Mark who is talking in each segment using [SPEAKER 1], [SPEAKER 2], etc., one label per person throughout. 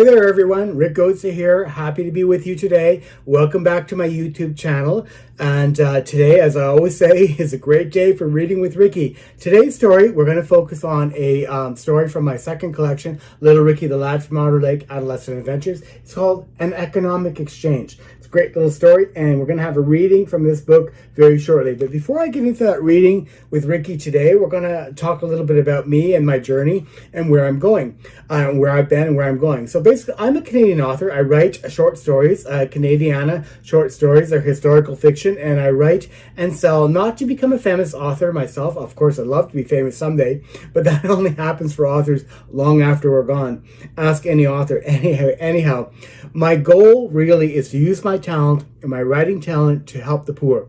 [SPEAKER 1] Hi there everyone, Rick Goetze here. Happy to be with you today. Welcome back to my YouTube channel. And today, as I always say, is a great day for reading with Ricky. Today's story, we're going to focus on a story from my second collection, Little Ricky, the Lad from Otter Lake, Adolescent Adventures. It's called An Economic Exchange. It's a great little story, and we're going to have a reading from this book very shortly. But before I get into that reading with Ricky today, we're going to talk a little bit about me and my journey and where I'm going, where I've been and where I'm going. So basically, I'm a Canadian author. I write short stories, Canadiana short stories. They're historical fiction, and I write and sell not to become a famous author myself. Of course, I'd love to be famous someday, but that only happens for authors long after we're gone. Ask any author. Anyhow, my goal really is to use my talent and my writing talent to help the poor.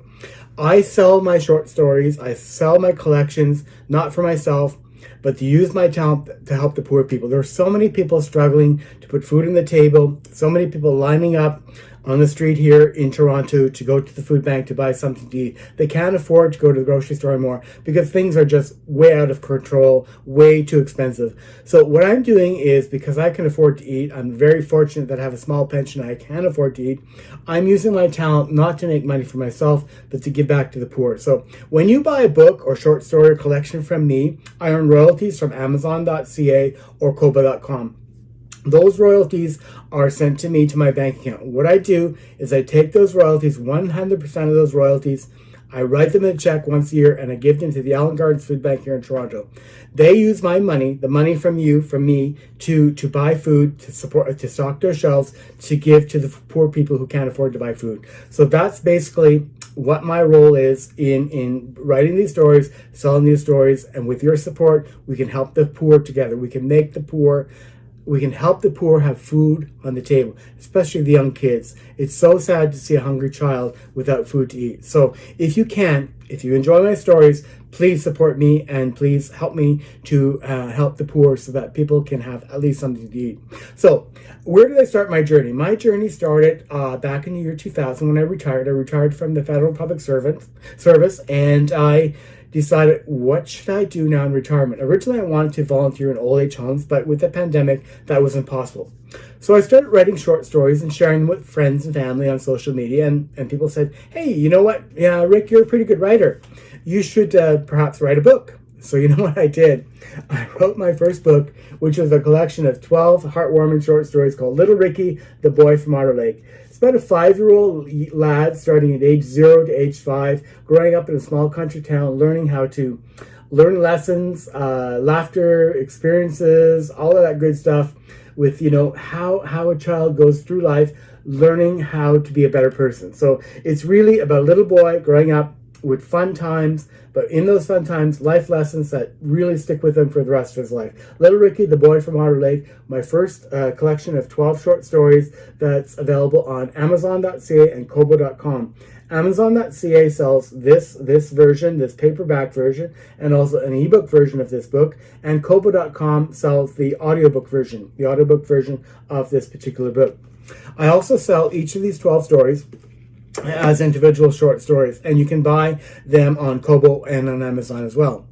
[SPEAKER 1] I sell my short stories. I sell my collections, not for myself, but to use my talent to help the poor people. There are so many people struggling to put food on the table, so many people lining up on the street here in Toronto to go to the food bank to buy something to eat. They can't afford to go to the grocery store anymore because things are just way out of control, way too expensive. So what I'm doing is, because I can afford to eat, I'm very fortunate that I have a small pension, I can afford to eat, I'm using my talent not to make money for myself, but to give back to the poor. So when you buy a book or short story or collection from me, I earn royalties from Amazon.ca or Kobo.com. Those royalties are sent to me to my bank account. What I do is I take those royalties, 100% of those royalties, I write them in a check once a year, and I give them to the Allen Gardens Food Bank here in Toronto. They use my money, the money from me, to buy food, to support, to stock their shelves, to give to the poor people who can't afford to buy food. So that's basically what my role is in writing these stories, selling these stories, and with your support, we can help the poor together. We can help the poor have food on the table, especially the young kids. It's so sad to see a hungry child without food to eat. So if you enjoy my stories, please support me and please help me to help the poor so that people can have at least something to eat. So where did I start my journey? My journey started back in the year 2000 when I retired. I retired from the Federal Public Service, and I decided, what should I do now in retirement? Originally, I wanted to volunteer in old age homes, but with the pandemic, that was impossible. So I started writing short stories and sharing them with friends and family on social media, and people said, hey, you know what? Yeah, Rick, you're a pretty good writer. You should perhaps write a book. So you know what I did? I wrote my first book, which was a collection of 12 heartwarming short stories called Little Ricky, the Boy from Otter Lake. It's about a 5-year-old lad starting at age 0 to age 5, growing up in a small country town, learning how to learn lessons, laughter, experiences, all of that good stuff with, how a child goes through life, learning how to be a better person. So it's really about a little boy growing up with fun times, but in those fun times, life lessons that really stick with him for the rest of his life. Little Ricky, the Boy from Otter Lake, my first collection of 12 short stories that's available on Amazon.ca and Kobo.com. Amazon.ca sells this version, this paperback version, and also an ebook version of this book, and Kobo.com sells the audiobook version of this particular book. I also sell each of these 12 stories as individual short stories, and you can buy them on Kobo and on Amazon as well.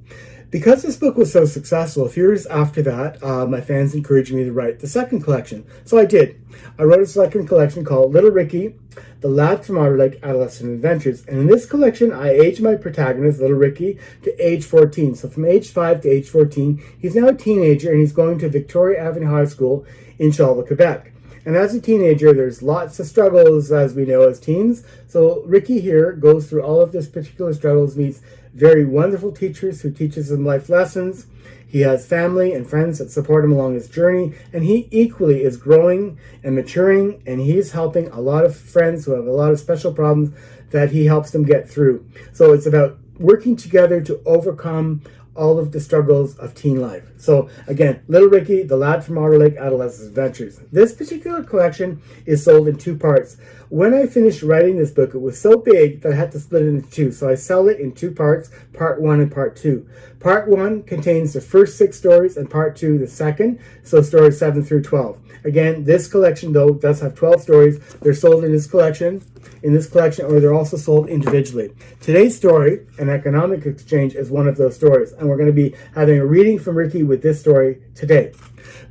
[SPEAKER 1] Because this book was so successful, a few years after that, my fans encouraged me to write the second collection. So I did. I wrote a second collection called Little Ricky, the Lad from Otter Lake, Adolescent Adventures. And in this collection, I aged my protagonist, Little Ricky, to age 14. So from age 5 to age 14, he's now a teenager, and he's going to Victoria Avenue High School in Charlotte, Quebec. And as a teenager, there's lots of struggles, as we know, as teens. So Ricky here goes through all of this particular struggles, meets very wonderful teachers who teaches him life lessons. He has family and friends that support him along his journey, and he equally is growing and maturing, and he's helping a lot of friends who have a lot of special problems that he helps them get through. So it's about working together to overcome all of the struggles of teen life. So again, Little Ricky, the Lad from Otter Lake, Adolescent Adventures. This particular collection is sold in two parts. When I finished writing this book, it was so big that I had to split it into two. So I sell it in two parts, part 1 and part 2. Part 1 contains the first 6 stories and part 2 the second, so stories 7 through 12. Again, this collection, though, does have 12 stories. They're sold in this collection, or they're also sold individually. Today's story, An Economic Exchange, is one of those stories, and we're going to be having a reading from Ricky with this story today.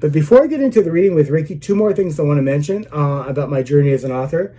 [SPEAKER 1] But before I get into the reading with Ricky, 2 more things I want to mention about my journey as an author.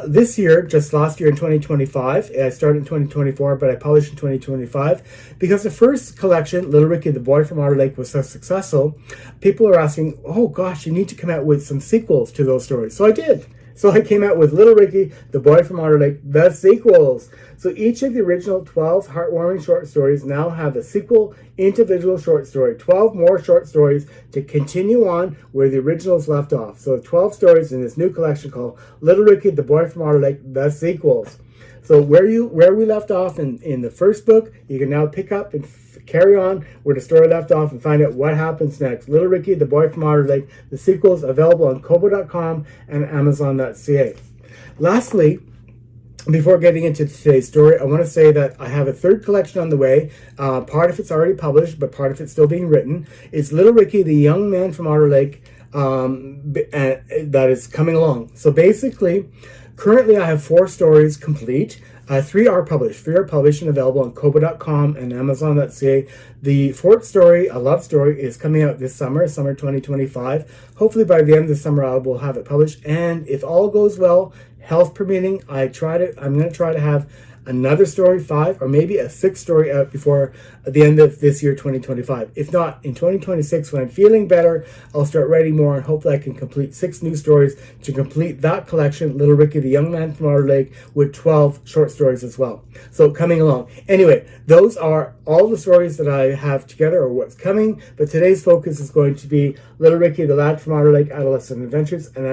[SPEAKER 1] This year, just last year in 2025, I started in 2024, but I published in 2025, because the first collection, Little Ricky, the Boy from Otter Lake, was so successful, people are asking, oh gosh, you need to come out with some sequels to those stories. So I did. So I came out with Little Ricky, the Boy from Otter Lake, the sequels. So each of the original 12 heartwarming short stories now have a sequel individual short story. 12 more short stories to continue on where the originals left off. So 12 stories in this new collection called Little Ricky, the Boy from Otter Lake, the sequels. So where we left off in the first book, you can now pick up and carry on where the story left off and find out what happens next. Little Ricky, the Boy from Otter Lake, the sequels, available on Kobo.com and Amazon.ca. Lastly, before getting into today's story, I want to say that I have a third collection on the way. Part of it's already published, but part of it's still being written. It's Little Ricky, the Young Man from Otter Lake, that is coming along. So basically, currently I have 4 stories complete. 3 are published. 3 are published and available on Kobo.com and Amazon.ca. The 4th story, a love story, is coming out this summer 2025. Hopefully by the end of the summer I will have it published. And if all goes well, health permitting, I'm going to try to have another story, 5 or maybe a 6th story out before the end of this year, 2025. If not, in 2026, when I'm feeling better, I'll start writing more, and hopefully I can complete 6 new stories to complete that collection, Little Ricky, the Young Man from Otter Lake, with 12 short stories as well. So coming along. Anyway, those are all the stories that I have together, or what's coming, but today's focus is going to be Little Ricky, the Lad from Otter Lake, Adolescent Adventures, and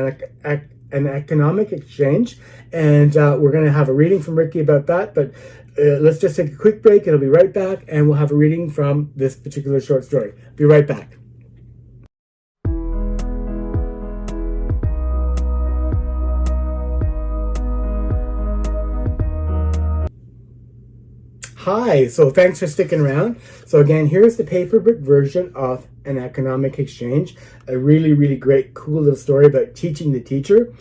[SPEAKER 1] an Economic Exchange, and we're going to have a reading from Ricky about that, but let's just take a quick break, and I'll be right back, and we'll have a reading from this particular short story. Be right back. Hi, so thanks for sticking around. So again, here's the paperback version of An Economic Exchange, a really, really great, cool little story about teaching the teacher.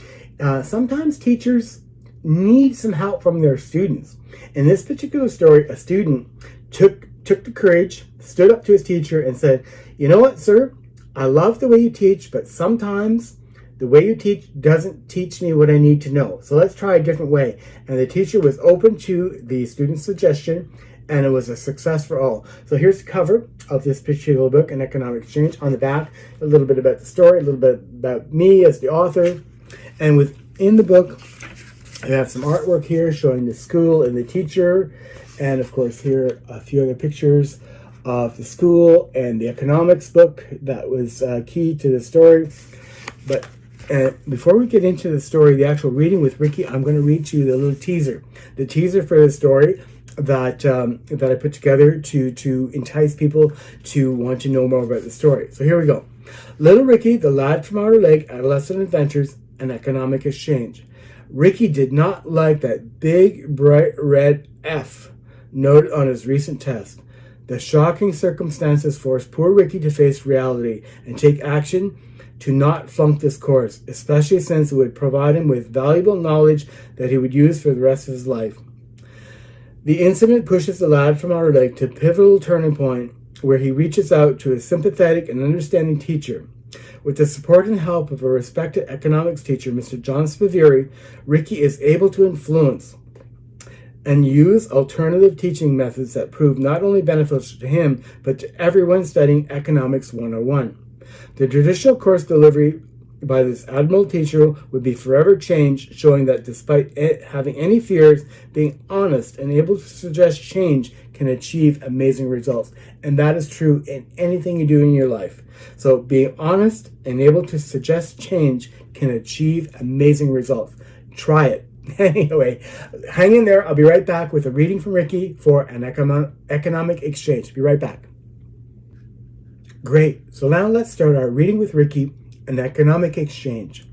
[SPEAKER 1] Sometimes teachers need some help from their students. In this particular story, a student took the courage, stood up to his teacher and said, you know what, sir, I love the way you teach, but sometimes the way you teach doesn't teach me what I need to know. So let's try a different way. And the teacher was open to the student's suggestion, and it was a success for all. So here's the cover of this particular book, An Economic Exchange. On the back, a little bit about the story, a little bit about me as the author. And within the book, I have some artwork here showing the school and the teacher. And of course, here a few other pictures of the school and the economics book that was key to the story. But before we get into the story, the actual reading with Ricky, I'm going to read you the little teaser. The teaser for the story that I put together to entice people to want to know more about the story. So here we go. Little Ricky, the Lad from Otter Lake, Adolescent Adventures, An Economic Exchange. Ricky did not like that big, bright red F noted on his recent test. The shocking circumstances forced poor Ricky to face reality and take action to not flunk this course, especially since it would provide him with valuable knowledge that he would use for the rest of his life. The incident pushes the Lad from Otter Lake to a pivotal turning point where he reaches out to a sympathetic and understanding teacher. With the support and help of a respected economics teacher, Mr. John Spaveri, Ricky is able to influence and use alternative teaching methods that prove not only beneficial to him, but to everyone studying Economics 101. The traditional course delivery by this admirable teacher would be forever changed, showing that despite having any fears, being honest and able to suggest change can achieve amazing results. And that is true in anything you do in your life. So being honest and able to suggest change can achieve amazing results. Try it. Anyway, hang in there. I'll be right back with a reading from Ricky for An Economic Exchange. Be right back. Great. So now let's start our reading with Ricky, An Economic Exchange.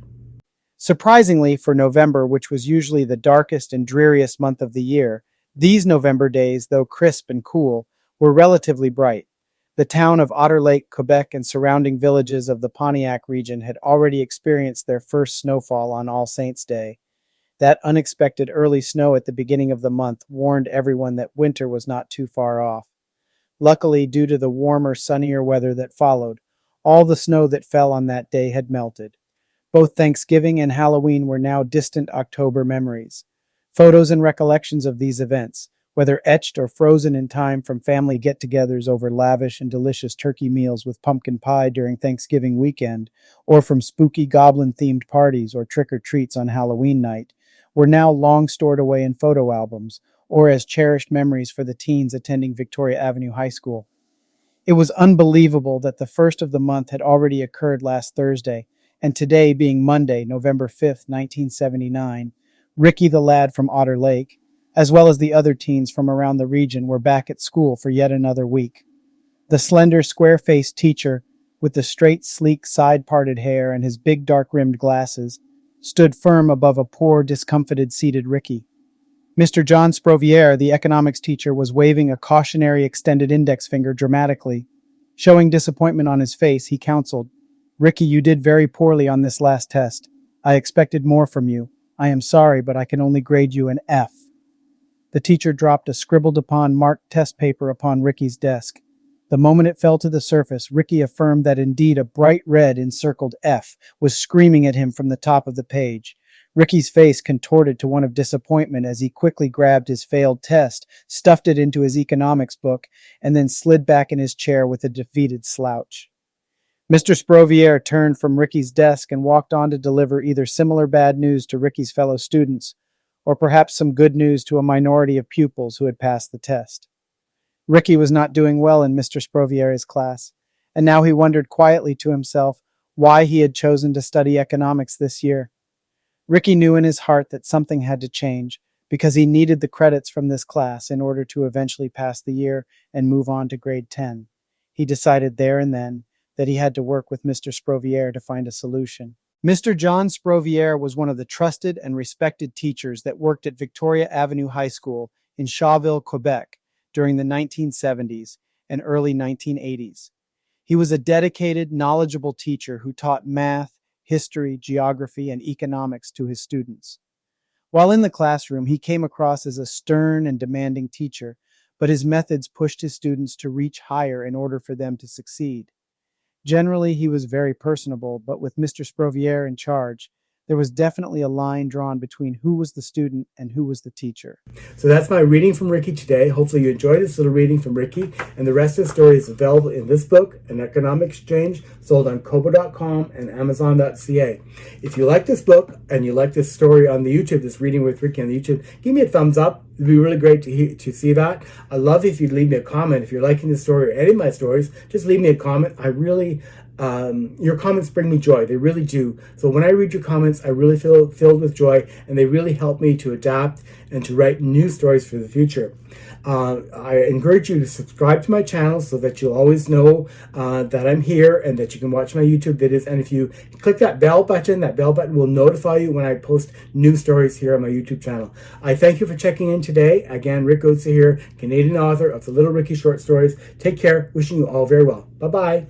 [SPEAKER 2] Surprisingly, for November, which was usually the darkest and dreariest month of the year, these November days, though crisp and cool, were relatively bright. The town of Otter Lake, Quebec, and surrounding villages of the Pontiac region had already experienced their first snowfall on All Saints' Day. That unexpected early snow at the beginning of the month warned everyone that winter was not too far off. Luckily, due to the warmer, sunnier weather that followed, all the snow that fell on that day had melted. Both Thanksgiving and Halloween were now distant October memories. Photos and recollections of these events, whether etched or frozen in time from family get-togethers over lavish and delicious turkey meals with pumpkin pie during Thanksgiving weekend, or from spooky goblin-themed parties or trick-or-treats on Halloween night, were now long stored away in photo albums, or as cherished memories for the teens attending Victoria Avenue High School. It was unbelievable that the first of the month had already occurred last Thursday, and today being Monday, November 5th, 1979, Ricky the lad from Otter Lake, as well as the other teens from around the region, were back at school for yet another week. The slender, square-faced teacher, with the straight, sleek, side-parted hair and his big dark-rimmed glasses, stood firm above a poor, discomfited, seated Ricky. Mr. John Sproviere, the economics teacher, was waving a cautionary extended index finger dramatically. Showing disappointment on his face, he counseled, "Ricky, you did very poorly on this last test. I expected more from you. I am sorry, but I can only grade you an F." The teacher dropped a scribbled-upon marked test paper upon Ricky's desk. The moment it fell to the surface, Ricky affirmed that indeed a bright red encircled F was screaming at him from the top of the page. Ricky's face contorted to one of disappointment as he quickly grabbed his failed test, stuffed it into his economics book, and then slid back in his chair with a defeated slouch. Mr. Sproviere turned from Ricky's desk and walked on to deliver either similar bad news to Ricky's fellow students, or perhaps some good news to a minority of pupils who had passed the test. Ricky was not doing well in Mr. Sproviere's class, and now he wondered quietly to himself why he had chosen to study economics this year. Ricky knew in his heart that something had to change, because he needed the credits from this class in order to eventually pass the year and move on to grade 10. He decided there and then that he had to work with Mr. Sproviere to find a solution. Mr. John Sproviere was one of the trusted and respected teachers that worked at Victoria Avenue High School in Shawville, Quebec, during the 1970s and early 1980s. He was a dedicated, knowledgeable teacher who taught math, history, geography, and economics to his students. While in the classroom, he came across as a stern and demanding teacher, but his methods pushed his students to reach higher in order for them to succeed. Generally, he was very personable, but with Mr. Sproviere in charge, there was definitely a line drawn between who was the student and who was the teacher.
[SPEAKER 1] So that's my reading from Ricky today. Hopefully you enjoyed this little reading from Ricky. And the rest of the story is available in this book, An Economic Exchange, sold on Kobo.com and Amazon.ca. If you like this book and you like this story on the YouTube, this reading with Ricky on the YouTube, give me a thumbs up. It'd be really great to see that. I love if you'd leave me a comment. If you're liking this story or any of my stories, just leave me a comment. Your comments bring me joy. They really do. So when I read your comments, I really feel filled with joy, and they really help me to adapt and to write new stories for the future. I encourage you to subscribe to my channel so that you'll always know that I'm here and that you can watch my YouTube videos. And if you click that bell button will notify you when I post new stories here on my YouTube channel. I thank you for checking in today. Again, Rick Oates here, Canadian author of the Little Ricky short stories. Take care. Wishing you all very well. Bye-bye.